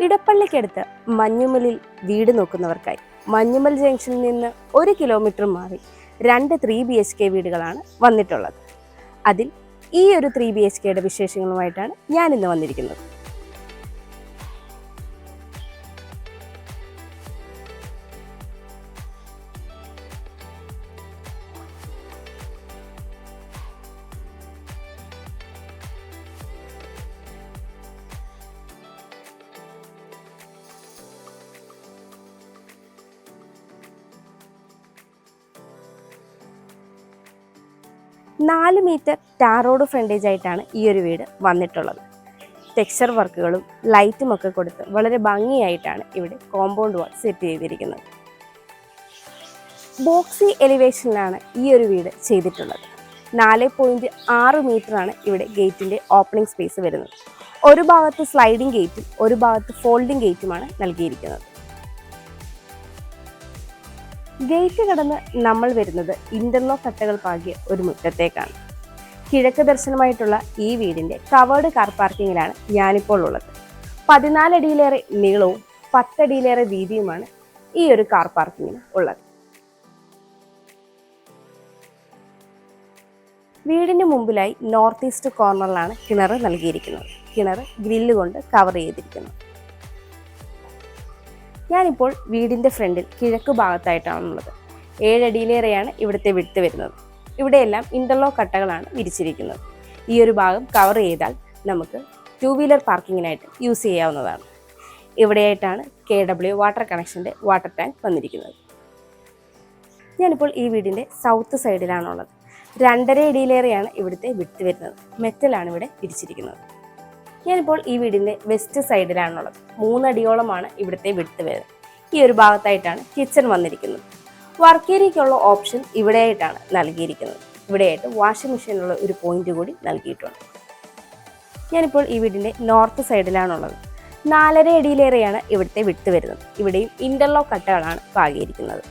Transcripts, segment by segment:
ഇടപ്പള്ളിക്കടുത്ത് മഞ്ഞുമലിൽ വീട് നോക്കുന്നവർക്കായി മഞ്ഞുമൽ ജംഗ്ഷനിൽ നിന്ന് 1 കിലോമീറ്റർ മാറി 2 3 BHK വീടുകളാണ് വന്നിട്ടുള്ളത്. അതിൽ ഈ ഒരു 3 BHKയുടെ വിശേഷങ്ങളുമായിട്ടാണ് ഞാൻ ഇന്ന് വന്നിരിക്കുന്നത്. നാല് മീറ്റർ ടാർ റോഡ് ഫ്രണ്ടേജ് ആയിട്ടാണ് ഈ ഒരു വീട് വന്നിട്ടുള്ളത്. ടെക്സ്ചർ വർക്കുകളും ലൈറ്റും ഒക്കെ കൊടുത്ത് വളരെ ഭംഗിയായിട്ടാണ് ഇവിടെ കോമ്പൗണ്ട് വാൾ സെറ്റ് ചെയ്തിരിക്കുന്നത്. ബോക്സി എലിവേഷനിലാണ് ഈ ഒരു വീട് ചെയ്തിട്ടുള്ളത്. 4.6 മീറ്ററാണ് ഇവിടെ ഗേറ്റിൻ്റെ ഓപ്പണിംഗ് സ്പേസ് വരുന്നത്. ഒരു ഭാഗത്ത് സ്ലൈഡിംഗ് ഗേറ്റും ഒരു ഭാഗത്ത് ഫോൾഡിംഗ് ഗേറ്റുമാണ് നൽകിയിരിക്കുന്നത്. ഗേറ്റ് കടന്ന് നമ്മൾ വരുന്നത് ഇന്റർലോക്ക് കട്ടകൾ പാകിയ ഒരു മുറ്റത്തേക്കാണ്. കിഴക്ക് ദർശനമായിട്ടുള്ള ഈ വീടിന്റെ കവേർഡ് കാർ പാർക്കിങ്ങിലാണ് ഞാനിപ്പോൾ ഉള്ളത്. 14 അടിയിലേറെ നീളവും 10 അടിയിലേറെ വീതിയുമാണ് ഈ ഒരു കാർ പാർക്കിങ്ങിന് ഉള്ളത്. വീടിന് മുമ്പിലായി നോർത്ത് ഈസ്റ്റ് കോർണറിലാണ് കിണർ നൽകിയിരിക്കുന്നത്. കിണർ ഗ്രില്ല് കൊണ്ട് കവർ ചെയ്തിരിക്കുന്നു. ഞാനിപ്പോൾ വീടിൻ്റെ ഫ്രണ്ടിൽ കിഴക്ക് ഭാഗത്തായിട്ടാണുള്ളത്. 7 അടിയിലേറെയാണ് ഇവിടുത്തെ വിട്ട് വരുന്നത്. ഇവിടെയെല്ലാം ഇൻ്റർലോക്ക് കട്ടകളാണ് വിരിച്ചിരിക്കുന്നത്. ഈ ഒരു ഭാഗം കവർ ചെയ്താൽ നമുക്ക് 2 വീലർ പാർക്കിങ്ങിനായിട്ട് യൂസ് ചെയ്യാവുന്നതാണ്. ഇവിടെയായിട്ടാണ് KW വാട്ടർ കണക്ഷൻ്റെ വാട്ടർ ടാങ്ക് വന്നിരിക്കുന്നത്. ഞാനിപ്പോൾ ഈ വീടിൻ്റെ സൗത്ത് സൈഡിലാണുള്ളത്. 2.5 അടിയിലേറെയാണ് ഇവിടുത്തെ വിട്ട് വരുന്നത്. മെറ്റലാണ് ഇവിടെ വിരിച്ചിരിക്കുന്നത്. ഞാനിപ്പോൾ ഈ വീടിൻ്റെ വെസ്റ്റ് സൈഡിലാണുള്ളത്. 3 അടിയോളമാണ് ഇവിടുത്തെ വിട്ട് വരുന്നത്. ഈ ഒരു ഭാഗത്തായിട്ടാണ് കിച്ചൺ വന്നിരിക്കുന്നത്. വർക്ക് ഏരിയയ്ക്കുള്ള ഓപ്ഷൻ ഇവിടെയായിട്ടാണ് നൽകിയിരിക്കുന്നത്. ഇവിടെയായിട്ട് വാഷിംഗ് മെഷീനുള്ള ഒരു പോയിന്റ് കൂടി നൽകിയിട്ടുണ്ട്. ഞാനിപ്പോൾ ഈ വീടിൻ്റെ നോർത്ത് സൈഡിലാണുള്ളത്. 4.5 അടിയിലേറെയാണ് ഇവിടുത്തെ വിട്ട് വരുന്നത്. ഇവിടെയും ഇൻ്റർലോക്ക് കട്ടകളാണ് പാകിയിരിക്കുന്നത്.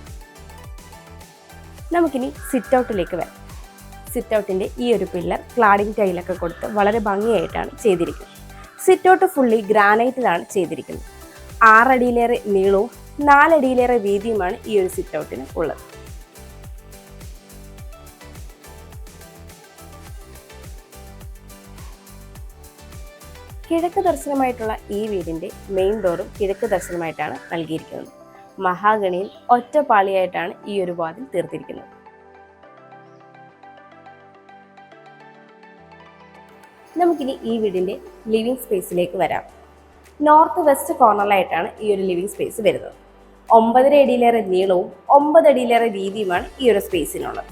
നമുക്കിനി സിറ്റ് ഔട്ടിലേക്ക് വരാം. സിറ്റ് ഔട്ടിൻ്റെ ഈ ഒരു പില്ലർ ക്ലാഡിംഗ് ടൈലൊക്കെ കൊടുത്ത് വളരെ ഭംഗിയായിട്ടാണ് ചെയ്തിരിക്കുന്നത്. സിറ്റ് ഔട്ട് ഫുള്ളി ഗ്രാനൈറ്റിലാണ് ചെയ്തിരിക്കുന്നത്. 6 അടിയിലേറെ നീളവും 4 അടിയിലേറെ വീതിയുമാണ് ഈ ഒരു സിറ്റ് ഔട്ടിന് ഉള്ളത്. കിഴക്ക് ദർശനമായിട്ടുള്ള ഈ വീടിൻ്റെ മെയിൻ ഡോറും കിഴക്ക് ദർശനമായിട്ടാണ് നൽകിയിരിക്കുന്നത്. മഹാഗണിയിൽ ഒറ്റപ്പാളിയായിട്ടാണ് ഈ ഒരു വാതിൽ തീർത്തിരിക്കുന്നത്. നമുക്കിനി ഈ വീടിൻ്റെ ലിവിങ് സ്പേസിലേക്ക് വരാം. നോർത്ത് വെസ്റ്റ് കോർണറിലായിട്ടാണ് ഈ ഒരു ലിവിങ് സ്പേസ് വരുന്നത്. 9.5 അടിയിലേറെ നീളവും 9 അടിയിലേറെ വീതിയുമാണ് ഈ ഒരു സ്പേസിനുള്ളത്.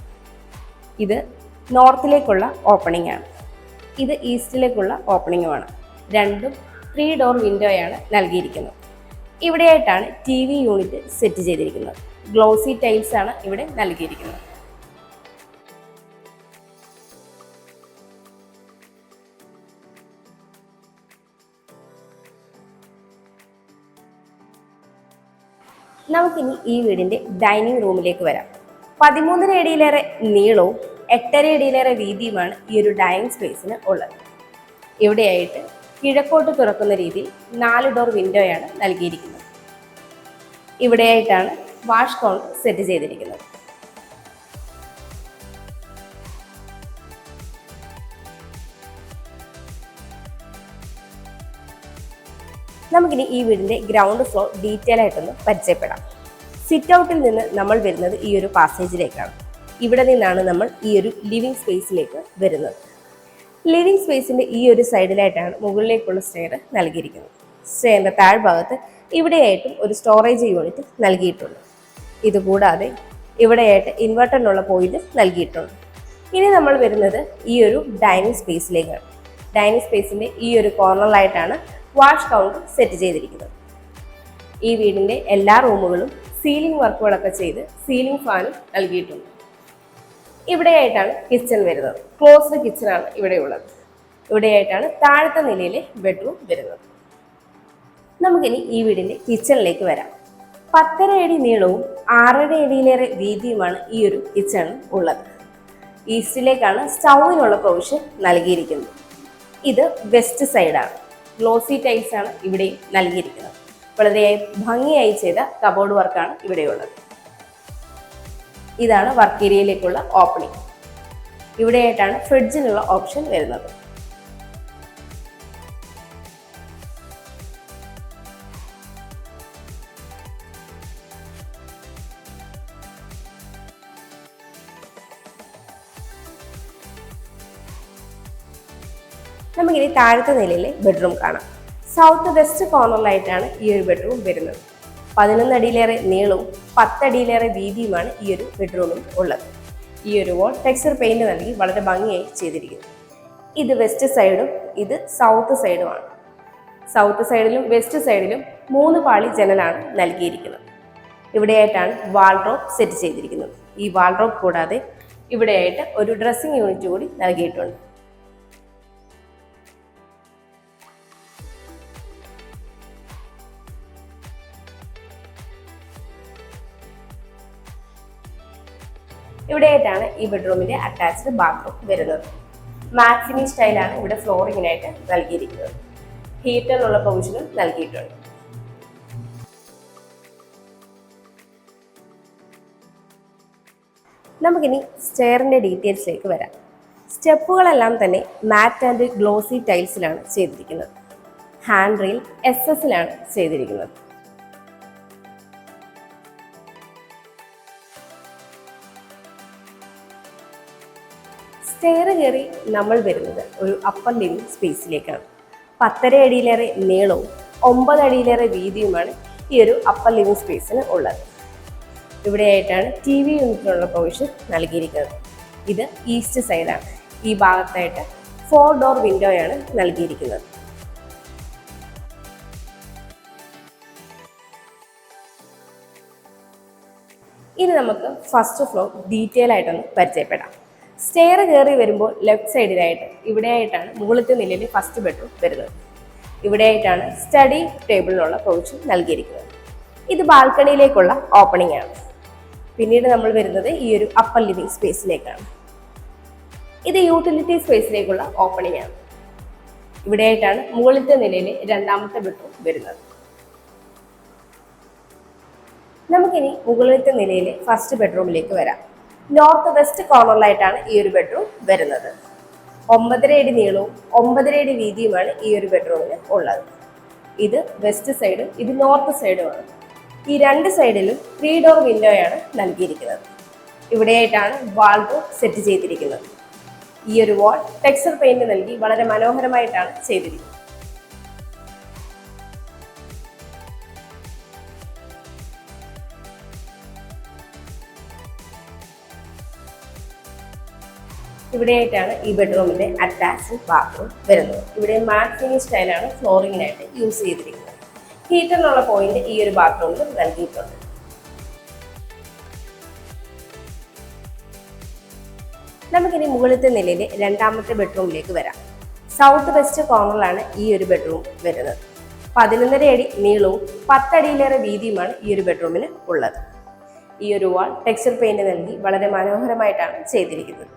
ഇത് നോർത്തിലേക്കുള്ള ഓപ്പണിംഗ് ആണ്. ഇത് ഈസ്റ്റിലേക്കുള്ള ഓപ്പണിംഗുമാണ്. രണ്ടും 3 ഡോർ വിൻഡോയാണ് നൽകിയിരിക്കുന്നത്. ഇവിടെയായിട്ടാണ് TV യൂണിറ്റ് സെറ്റ് ചെയ്തിരിക്കുന്നത്. ഗ്ലോസി ടൈൽസ് ആണ് ഇവിടെ നൽകിയിരിക്കുന്നത്. നമുക്കിനി ഈ വീടിൻ്റെ ഡൈനിങ് റൂമിലേക്ക് വരാം. 13 അടിയിലേറെ നീളവും 8.5 അടിയിലേറെ വീതിയുമാണ് ഈ ഒരു ഡൈനിങ് സ്പേസിന് ഉള്ളത്. ഇവിടെയായിട്ട് കിഴക്കോട്ട് തുറക്കുന്ന രീതിയിൽ 4 ഡോർ വിൻഡോയാണ് നൽകിയിരിക്കുന്നത്. ഇവിടെയായിട്ടാണ് വാഷ് കൗണ്ടർ സെറ്റ് ചെയ്തിരിക്കുന്നത്. നമുക്കിനി ഈ വീടിൻ്റെ ഗ്രൗണ്ട് ഫ്ലോർ ഡീറ്റെയിൽ ആയിട്ടൊന്ന് പരിചയപ്പെടാം. സിറ്റ് ഔട്ടിൽ നിന്ന് നമ്മൾ വരുന്നത് ഈ ഒരു പാസേജിലേക്കാണ്. ഇവിടെ നിന്നാണ് നമ്മൾ ഈ ഒരു ലിവിങ് സ്പേസിലേക്ക് വരുന്നത്. ലിവിങ് സ്പേസിൻ്റെ ഈ ഒരു സൈഡിലായിട്ടാണ് മുകളിലേക്കുള്ള സ്റ്റെയർ നൽകിയിരിക്കുന്നത്. സ്റ്റെയറിൻ്റെ താഴ്ഭാഗത്ത് ഇവിടെയായിട്ടും ഒരു സ്റ്റോറേജ് യൂണിറ്റ് നൽകിയിട്ടുണ്ട്. ഇതുകൂടാതെ ഇവിടെയായിട്ട് ഇൻവെർട്ടറിനുള്ള പോയിന്റ് നൽകിയിട്ടുണ്ട്. ഇനി നമ്മൾ വരുന്നത് ഈ ഒരു ഡൈനിങ് സ്പേസിലേക്കാണ്. ഡൈനിങ് സ്പേസിൻ്റെ ഈ ഒരു കോർണറിലായിട്ടാണ് വാഷ് കൗണ്ടർ സെറ്റ് ചെയ്തിരിക്കുന്നത്. ഈ വീടിൻ്റെ എല്ലാ റൂമുകളും സീലിംഗ് വർക്കുകളൊക്കെ ചെയ്ത് സീലിംഗ് ഫാനും നൽകിയിട്ടുണ്ട്. ഇവിടെയായിട്ടാണ് കിച്ചൺ വരുന്നത്. ക്ലോസ്ഡ് കിച്ചണാണ് ഇവിടെയുള്ളത്. ഇവിടെയായിട്ടാണ് താഴത്തെ നിലയിലെ ബെഡ്റൂം വരുന്നത്. നമുക്കിനി ഈ വീടിൻ്റെ കിച്ചണിലേക്ക് വരാം. 10.5 അടി നീളവും 6.5 അടിയിലേറെ വീതിയുമാണ് ഈ ഒരു കിച്ചൺ ഉള്ളത്. ഈസ്റ്റിലേക്കാണ് സ്റ്റൗവിനുള്ള പ്രൊവിഷൻ നൽകിയിരിക്കുന്നത്. ഇത് വെസ്റ്റ് സൈഡാണ്. ഗ്ലോസി ടൈൽസ് ആണ് ഇവിടെ നൽകിയിരിക്കുന്നത്. വളരെ ഭംഗിയായി ചെയ്ത കബോർഡ് വർക്കാണ് ഇവിടെയുള്ളത്. ഇതാണ് വർക്ക് ഏരിയയിലേക്കുള്ള ഓപ്പണിംഗ്. ഇവിടെയായിട്ടാണ് ഫ്രിഡ്ജിനുള്ള ഓപ്ഷൻ വരുന്നത്. നമുക്കിനി താഴത്തെ നിലയിലെ ബെഡ്റൂം കാണാം. സൗത്ത് വെസ്റ്റ് കോർണറിലായിട്ടാണ് ഈ ഒരു ബെഡ്റൂം വരുന്നത്. 11 അടിയിലേറെ നീളവും 10 അടിയിലേറെ വീതിയുമാണ് ഈ ഒരു ബെഡ്റൂമിൽ ഉള്ളത്. ഈ ഒരു വാൾ ടെക്സ്ചർ പെയിന്റ് നൽകി വളരെ ഭംഗിയായി ചെയ്തിരിക്കുന്നു. ഇത് വെസ്റ്റ് സൈഡും ഇത് സൗത്ത് സൈഡുമാണ്. സൗത്ത് സൈഡിലും വെസ്റ്റ് സൈഡിലും 3 പാളി ജനലാണ് നൽകിയിരിക്കുന്നത്. ഇവിടെയായിട്ടാണ് വാൾഡ്രോബ് സെറ്റ് ചെയ്തിരിക്കുന്നത്. ഈ വാൾഡ്രോബ് കൂടാതെ ഇവിടെയായിട്ട് ഒരു ഡ്രസ്സിംഗ് യൂണിറ്റ് കൂടി നൽകിയിട്ടുണ്ട്. ഇവിടെയായിട്ടാണ് ഈ ബെഡ്റൂമിന്റെ അറ്റാച്ച്ഡ് ബാത്റൂം വരുന്നത്. മാറ്റ് ഫിനിഷ് സ്റ്റൈലാണ് ഇവിടെ ഫ്ലോറിങ്ങിനായിട്ട് നൽകിയിരിക്കുന്നത്. ഹീറ്ററിനുള്ള പ്രൊവിഷനും നൽകിയിട്ടുണ്ട്. നമുക്കിനി സ്റ്റെയറിന്റെ ഡീറ്റെയിൽസിലേക്ക് വരാം. സ്റ്റെപ്പുകളെല്ലാം തന്നെ മാറ്റ് ആൻഡ് ഗ്ലോസി ടൈൽസിലാണ് ചെയ്തിരിക്കുന്നത്. ഹാൻഡ് റെയിൽ SS-ലാണ് ചെയ്തിരിക്കുന്നത്. സ്റ്റെയർ കയറി നമ്മൾ വരുന്നത് ഒരു അപ്പർ ലിവിംഗ് സ്പേസിലേക്കാണ്. 10.5 അടിയിലേറെ നീളവും 9 അടിയിലേറെ വീതിയുമാണ് ഈ ഒരു അപ്പർ ലിവിംഗ് സ്പേസിന് ഉള്ളത്. ഇവിടെയായിട്ടാണ് TV യൂണിറ്റിനുള്ള പ്രൊവിഷൻ നൽകിയിരിക്കുന്നത്. ഇത് ഈസ്റ്റ് സൈഡാണ്. ഈ ഭാഗത്തായിട്ട് 4 ഡോർ വിൻഡോയാണ് നൽകിയിരിക്കുന്നത്. ഇനി നമുക്ക് ഫസ്റ്റ് ഫ്ലോർ ഡീറ്റെയിൽ ആയിട്ടൊന്ന് പരിചയപ്പെടാം. സ്റ്റെയർ കയറി വരുമ്പോൾ ലെഫ്റ്റ് സൈഡിലായിട്ട് ഇവിടെയായിട്ടാണ് മുകളിലത്തെ നിലയിൽ ഫസ്റ്റ് ബെഡ്റൂം വരുന്നത്. ഇവിടെയായിട്ടാണ് സ്റ്റഡി ടേബിളിനുള്ള പ്രൊവിഷൻ നൽകിയിരിക്കുന്നത്. ഇത് ബാൽക്കണിയിലേക്കുള്ള ഓപ്പണിംഗ് ആണ്. പിന്നീട് നമ്മൾ വരുന്നത് ഈ ഒരു അപ്പർ ലിവിംഗ് സ്പേസിലേക്കാണ്. ഇത് യൂട്ടിലിറ്റി സ്പേസിലേക്കുള്ള ഓപ്പണിംഗ് ആണ്. ഇവിടെയായിട്ടാണ് മുകളിലത്തെ നിലയിൽ രണ്ടാമത്തെ ബെഡ്റൂം വരുന്നത്. നമുക്കിനി മുകളിലത്തെ നിലയിലെ ഫസ്റ്റ് ബെഡ്റൂമിലേക്ക് വരാം. നോർത്ത് വെസ്റ്റ് കോർണറിലായിട്ടാണ് ഈ ഒരു ബെഡ്റൂം വരുന്നത്. 9.5 അടി നീളവും 9.5 അടി വീതിയുമാണ് ഈ ഒരു ബെഡ്റൂമിന് ഉള്ളത്. ഇത് വെസ്റ്റ് സൈഡും ഇത് നോർത്ത് സൈഡുമാണ്. ഈ 2 സൈഡിലും 3 ഡോർ വിൻഡോയാണ് നൽകിയിരിക്കുന്നത്. ഇവിടെയായിട്ടാണ് വാൾഡ്രോബ് സെറ്റ് ചെയ്തിരിക്കുന്നത്. ഈ ഒരു വാൾ ടെക്സ്ചർ പെയിന്റ് നൽകി വളരെ മനോഹരമായിട്ടാണ് ചെയ്തിരിക്കുന്നത്. ഇവിടെയായിട്ടാണ് ഈ ബെഡ്റൂമിന്റെ അറ്റാച്ച്ഡ് ബാത്റൂം വരുന്നത്. ഇവിടെ മാറ്റ് ഫിനിഷ് സ്റ്റൈലാണ് ഫ്ലോറിങ്ങിനായിട്ട് യൂസ് ചെയ്തിരിക്കുന്നത്. ഹീറ്ററിനുള്ള പോയിന്റ് ഈ ഒരു ബാത്റൂമിൽ നൽകിയിട്ടുണ്ട്. നമുക്കിനി മുകളിലത്തെ നിലയിലെ രണ്ടാമത്തെ ബെഡ്റൂമിലേക്ക് വരാം. സൗത്ത് വെസ്റ്റ് കോർണറിലാണ് ഈ ഒരു ബെഡ്റൂം വരുന്നത്. 11.5 അടി നീളവും 10 അടിയിലേറെ വീതിയുമാണ് ഈ ഒരു ബെഡ്റൂമിന് ഉള്ളത്. ഈ ഒരു വാൾ ടെക്സ്ചർ പെയിന്റ് നൽകി വളരെ മനോഹരമായിട്ടാണ് ചെയ്തിരിക്കുന്നത്.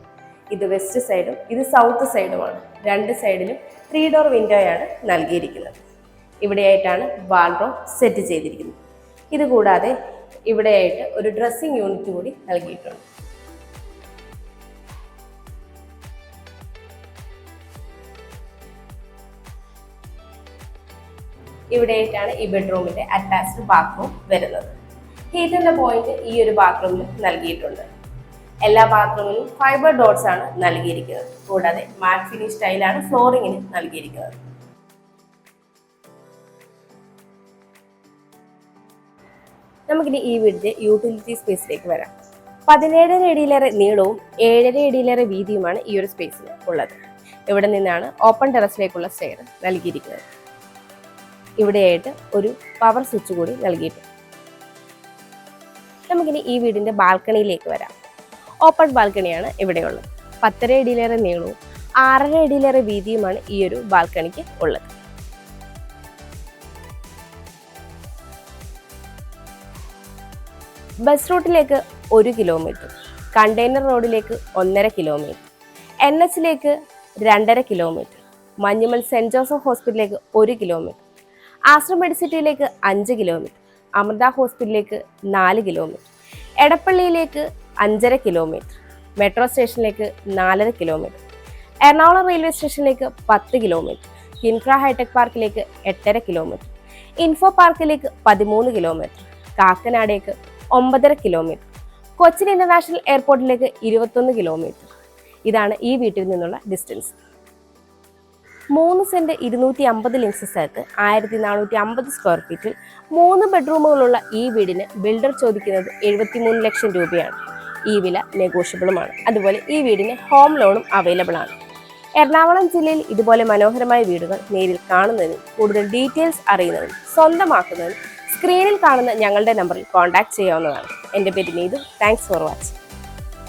ഇത് വെസ്റ്റ് സൈഡും ഇത് സൗത്ത് സൈഡുമാണ്. 2 സൈഡിലും 3 ഡോർ വിൻഡോയാണ് നൽകിയിരിക്കുന്നത്. ഇവിടെയായിട്ടാണ് വാൾഡ്രോബ് സെറ്റ് ചെയ്തിരിക്കുന്നത്. ഇതുകൂടാതെ ഇവിടെയായിട്ട് ഒരു ഡ്രസ്സിംഗ് യൂണിറ്റ് കൂടി നൽകിയിട്ടുണ്ട്. ഇവിടെയായിട്ടാണ് ഈ ബെഡ്റൂമിന്റെ അറ്റാച്ച്ഡ് ബാത്റൂം വരുന്നത്. ഹീറ്ററിന്റെ പോയിന്റ് ഈ ഒരു ബാത്റൂമിൽ നൽകിയിട്ടുണ്ട്. എല്ലാ ബാത്റൂമിലും ഫൈബർ ഡോട്ട്സ് ആണ് നൽകിയിരിക്കുന്നത്. കൂടാതെ മാറ്റ് ഫിനിഷ് സ്റ്റൈലാണ് ഫ്ലോറിങ്ങിന് നൽകിയിരിക്കുന്നത്. നമുക്കിനി ഈ വീടിന്റെ യൂട്ടിലിറ്റി സ്പേസിലേക്ക് വരാം. 17.5 അടിയിലേറെ നീളവും 7.5 അടിയിലേറെ വീതിയുമാണ് ഈ ഒരു സ്പേസിൽ ഉള്ളത്. ഇവിടെ നിന്നാണ് ഓപ്പൺ ടെറസിലേക്കുള്ള സ്റ്റെയർ നൽകിയിരിക്കുന്നത്. ഇവിടെയായിട്ട് ഒരു പവർ സ്വിച്ച് കൂടി നൽകിയിട്ടുണ്ട്. നമുക്കിനി ഈ വീടിന്റെ ബാൽക്കണിയിലേക്ക് വരാം. ഓപ്പൺ ബാൽക്കണിയാണ് ഇവിടെയുള്ളത്. 10.5 അടിയിലേറെ നീളവും 6.5 അടിയിലേറെ വീതിയുമാണ് ഈ ഒരു ബാൽക്കണിക്ക് ഉള്ളത്. ബസ് റൂട്ടിലേക്ക് 1 കിലോമീറ്റർ, കണ്ടെയ്നർ റോഡിലേക്ക് 1.5 കിലോമീറ്റർ, NH-ലേക്ക് 2.5 കിലോമീറ്റർ, മഞ്ഞുമൽ സെന്റ് ജോസഫ് ഹോസ്പിറ്റലിലേക്ക് 1 കിലോമീറ്റർ, ആശ്രം മെഡിസിറ്റിയിലേക്ക് 5 കിലോമീറ്റർ, അമൃത ഹോസ്പിറ്റലിലേക്ക് 4 കിലോമീറ്റർ, എടപ്പള്ളിയിലേക്ക് 5.5 കിലോമീറ്റർ, മെട്രോ സ്റ്റേഷനിലേക്ക് 4.5 കിലോമീറ്റർ, എറണാകുളം റെയിൽവേ സ്റ്റേഷനിലേക്ക് 10 കിലോമീറ്റർ, കിൻഫ്ര ഹൈടെക് പാർക്കിലേക്ക് 8.5 കിലോമീറ്റർ, ഇൻഫോ പാർക്കിലേക്ക് 13 കിലോമീറ്റർ, കാക്കനാടേക്ക് 9.5 കിലോമീറ്റർ, കൊച്ചിൻ ഇന്റർനാഷണൽ എയർപോർട്ടിലേക്ക് 21 കിലോമീറ്റർ. ഇതാണ് ഈ വീട്ടിൽ നിന്നുള്ള ഡിസ്റ്റൻസ്. 3 സെന്റ് 250 ലിങ്സ് സ്ഥലത്ത് 1450 സ്ക്വയർ ഫീറ്റിൽ 3 ബെഡ്റൂമുകളുള്ള ഈ വീടിന് ബിൽഡർ ചോദിക്കുന്നത് 73 ലക്ഷം രൂപയാണ്. ഈ വില നെഗോഷ്യബിളുമാണ്. അതുപോലെ ഈ വീടിന് ഹോം ലോണും അവൈലബിൾ ആണ്. എറണാകുളം ജില്ലയിൽ ഇതുപോലെ മനോഹരമായ വീടുകൾ നേരിൽ കാണുന്നതിനും കൂടുതൽ ഡീറ്റെയിൽസ് അറിയുന്നതിനും സ്വന്തമാക്കുന്നതിനും സ്ക്രീനിൽ കാണുന്ന ഞങ്ങളുടെ നമ്പറിൽ കോൺടാക്ട് ചെയ്യാവുന്നതാണ്. എൻ്റെ പേര് നീതു. Thanks for watching.